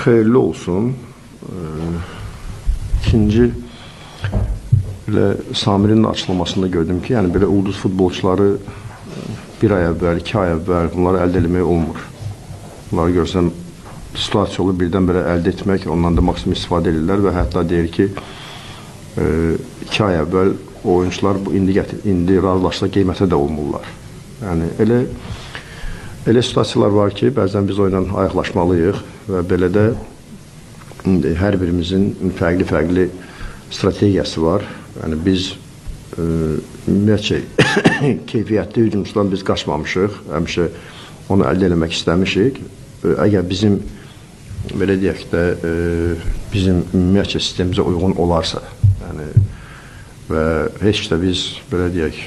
Xeyirli olsun. İkinci Samir'in açıklamasında gördüm ki, yəni belə ulduz futbolçuları bir ay əvvəl, 2 ay əvvəl bunları əldə etmək olmur. Bunları görsən, situasiya olur, birdən belə əldə etmək, ondan da maksimum istifadə edirlər və hətta deyir ki, 2 ay əvvəl oyuncular indi razılaşsa qiymətə də olmurlar. Yəni elə situasiyalar var ki, bəzən biz oyunla ayaqlaşmalıyıq və belə də hər birimizin fərqli strategiyası var. Yəni biz ümumiyyətcə keyfiyyətli hücumçudan biz qaçmamışıq, həmişə onu əldə etmək istəmişik. Əgər bizim belə deyək də bizim ümumiyyətcə sistemimizə uyğun olarsa, yəni və heç də biz belə deyək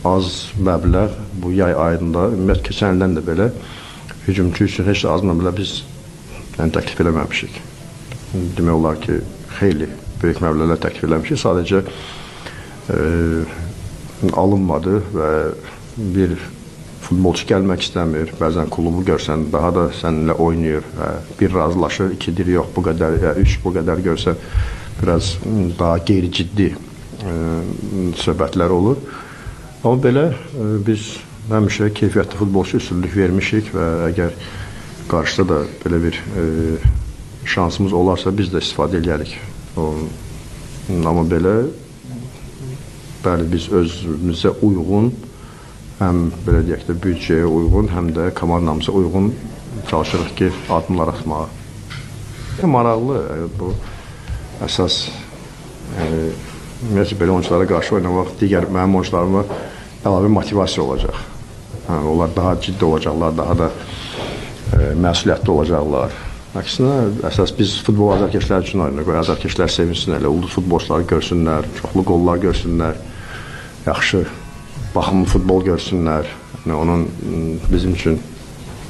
az məbləğ bu yay ayında ümumiyyət keçən ildən də belə hücumçu üçün heç də az məbləğ biz təklif eləməmişik. Demək olar ki, xeyli böyük məbləğlər təklif eləmişik. Sadəcə alınmadı və bir futbolçu gəlmək istəmir. Bəzən klubu görsən, daha da səninlə oynayır. Bir razılaşır, 2-dir, yox bu qədər, 3 bu qədər görsən, biraz daha qeyri-ciddi söhbətlər olur. Amma belə biz həmişə keyfiyyətli futbolçu üstünlük vermişik və əgər qarşıda da belə bir şansımız olarsa biz də istifadə edərik. Amma belə bəli, biz özümüzə uyğun, həm belə deyək də büdcəyə uyğun, həm də komandamıza uyğun çalışırıq ki, adımlar atmağa. Maraqlı, bu əsas ümumiyyətlə belə oyunculara qarşı oynamaq digər mənim oyuncularıma əlavə motivasiya olacaq. Onlar daha ciddi olacaqlar, daha da məsuliyyətli olacaqlar. Əksinə, əsas biz futbol azarkeşlər üçün oynayırıq, azarkeşlər sevinsin, elə ulduz futbolçuları görsünlər, çoxlu qollar görsünlər, yaxşı, baxımlı futbol görsünlər. Onun bizim üçün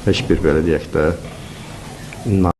heç bir belə deyək də